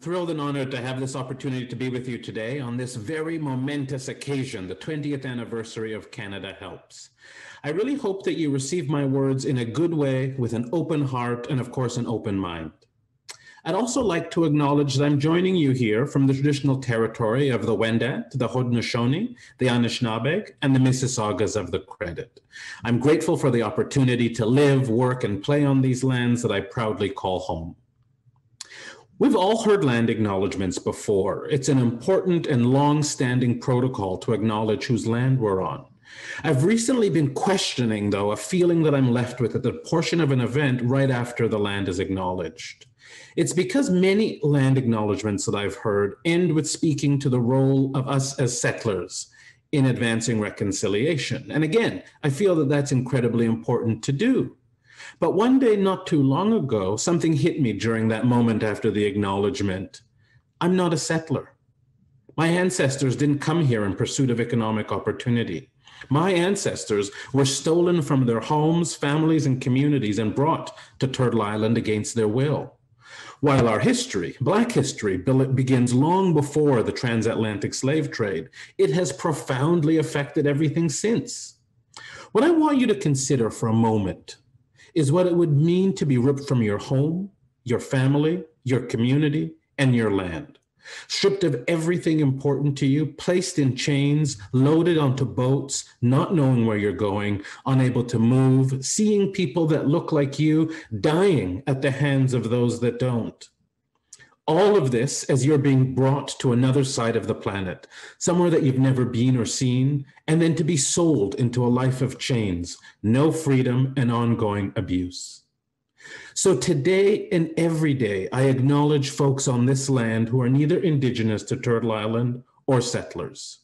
Thrilled and honored to have this opportunity to be with you today on this very momentous occasion, the 20th anniversary of Canada Helps. I really hope that you receive my words in a good way, with an open heart and, of course, an open mind. I'd also like to acknowledge that I'm joining you here from the traditional territory of the Wendat, the Haudenosaunee, the Anishinaabe, and the Mississaugas of the Credit. I'm grateful for the opportunity to live, work, and play on these lands that I proudly call home. We've all heard land acknowledgements before. It's an important and long-standing protocol to acknowledge whose land we're on. I've recently been questioning, though, a feeling that I'm left with at the portion of an event right after the land is acknowledged. It's because many land acknowledgements that I've heard end with speaking to the role of us as settlers in advancing reconciliation. And again, I feel that that's incredibly important to do. But one day not too long ago, something hit me during that moment after the acknowledgement. I'm not a settler. My ancestors didn't come here in pursuit of economic opportunity. My ancestors were stolen from their homes, families, and communities and brought to Turtle Island against their will. While our history, Black history, begins long before the transatlantic slave trade, it has profoundly affected everything since. What I want you to consider for a moment is what it would mean to be ripped from your home, your family, your community, and your land. Stripped of everything important to you, placed in chains, loaded onto boats, not knowing where you're going, unable to move, seeing people that look like you dying at the hands of those that don't. All of this as you're being brought to another side of the planet, somewhere that you've never been or seen, and then to be sold into a life of chains, no freedom, and ongoing abuse. So today and every day, I acknowledge folks on this land who are neither Indigenous to Turtle Island or settlers.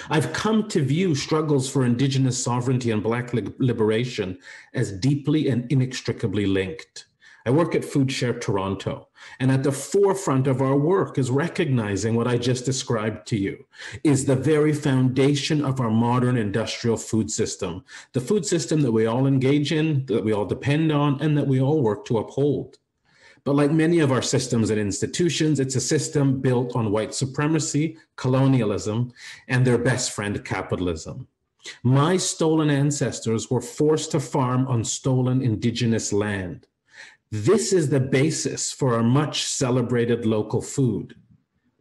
I've come to view struggles for Indigenous sovereignty and Black liberation as deeply and inextricably linked. I work at FoodShare Toronto, and at the forefront of our work is recognizing what I just described to you is the very foundation of our modern industrial food system, the food system that we all engage in, that we all depend on, and that we all work to uphold. But like many of our systems and institutions, it's a system built on white supremacy, colonialism, and their best friend, capitalism. My stolen ancestors were forced to farm on stolen Indigenous land. This is the basis for our much celebrated local food.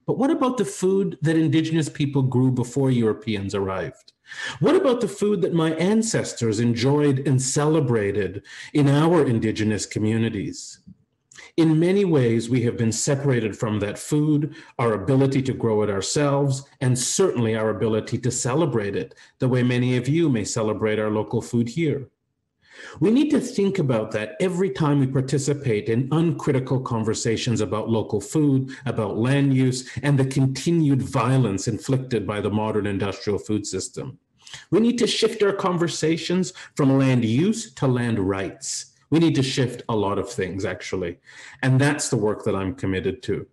But what about the food that Indigenous people grew before Europeans arrived? What about the food that my ancestors enjoyed and celebrated in our Indigenous communities? In many ways, we have been separated from that food, our ability to grow it ourselves, and certainly our ability to celebrate it, the way many of you may celebrate our local food here. We need to think about that every time we participate in uncritical conversations about local food, about land use, and the continued violence inflicted by the modern industrial food system. We need to shift our conversations from land use to land rights. We need to shift a lot of things, actually, and that's the work that I'm committed to.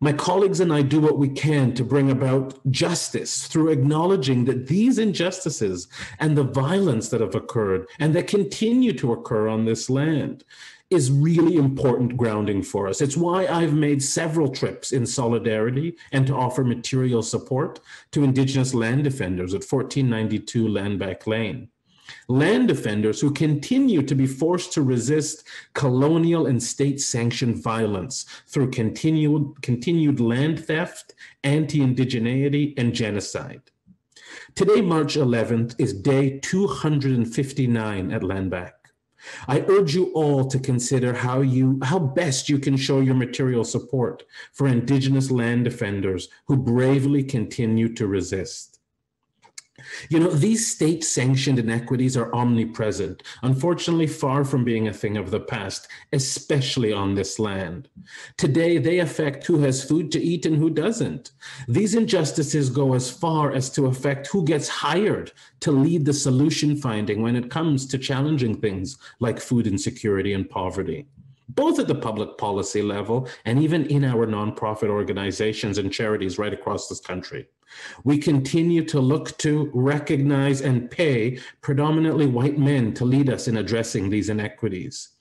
My colleagues and I do what we can to bring about justice through acknowledging that these injustices and the violence that have occurred and that continue to occur on this land is really important grounding for us. It's why I've made several trips in solidarity and to offer material support to Indigenous land defenders at 1492 Landback Lane. Land defenders who continue to be forced to resist colonial and state-sanctioned violence through continued land theft, anti-Indigeneity, and genocide. Today, March 11th, is day 259 at Landback. I urge you all to consider how best you can show your material support for Indigenous land defenders who bravely continue to resist. You know, these state-sanctioned inequities are omnipresent, unfortunately far from being a thing of the past, especially on this land. Today, they affect who has food to eat and who doesn't. These injustices go as far as to affect who gets hired to lead the solution finding when it comes to challenging things like food insecurity and poverty, both at the public policy level and even in our nonprofit organizations and charities right across this country. We continue to look to, recognize, and pay predominantly white men to lead us in addressing these inequities.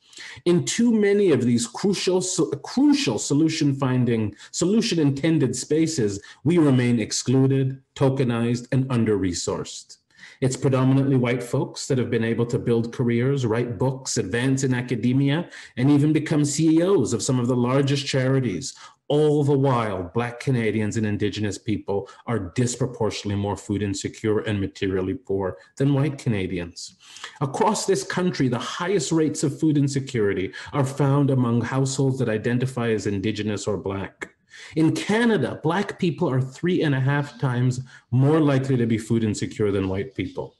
In too many of these crucial solution-intended spaces, we remain excluded, tokenized, and under-resourced. It's predominantly white folks that have been able to build careers, write books, advance in academia, and even become CEOs of some of the largest charities. All the while, Black Canadians and Indigenous people are disproportionately more food insecure and materially poor than white Canadians. Across this country, the highest rates of food insecurity are found among households that identify as Indigenous or Black. In Canada, Black people are 3.5 times more likely to be food insecure than white people.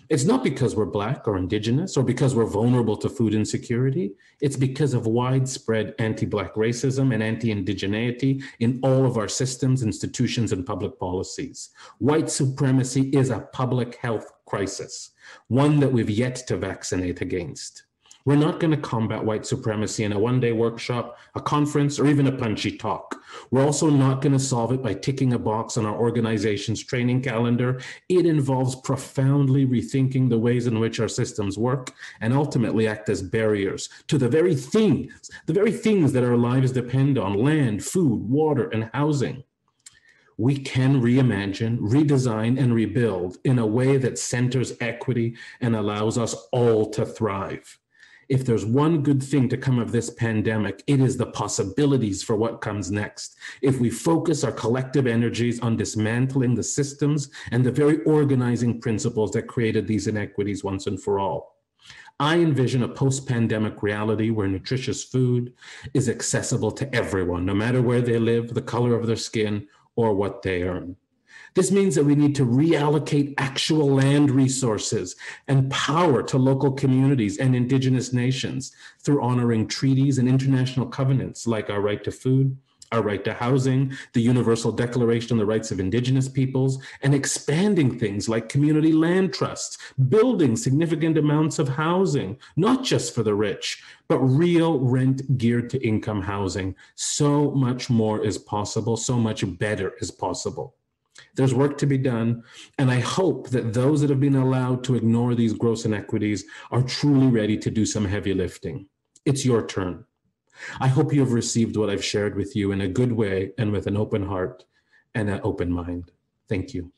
It's not because we're Black or Indigenous or because we're vulnerable to food insecurity. It's because of widespread anti-Black racism and anti-Indigeneity in all of our systems, institutions, and public policies. White supremacy is a public health crisis, one that we've yet to vaccinate against. We're not going to combat white supremacy in a one-day workshop, a conference, or even a punchy talk. We're also not going to solve it by ticking a box on our organization's training calendar. It involves profoundly rethinking the ways in which our systems work and ultimately act as barriers to the very things that our lives depend on: land, food, water, and housing. We can reimagine, redesign, and rebuild in a way that centers equity and allows us all to thrive. If there's one good thing to come of this pandemic, it is the possibilities for what comes next. If we focus our collective energies on dismantling the systems and the very organizing principles that created these inequities once and for all. I envision a post-pandemic reality where nutritious food is accessible to everyone, no matter where they live, the color of their skin, or what they earn. This means that we need to reallocate actual land resources and power to local communities and Indigenous nations through honoring treaties and international covenants like our right to food, our right to housing, the Universal Declaration on the Rights of Indigenous Peoples, and expanding things like community land trusts, building significant amounts of housing, not just for the rich, but real rent geared to income housing. So much more is possible, so much better is possible. There's work to be done, and I hope that those that have been allowed to ignore these gross inequities are truly ready to do some heavy lifting. It's your turn. I hope you have received what I've shared with you in a good way and with an open heart and an open mind. Thank you.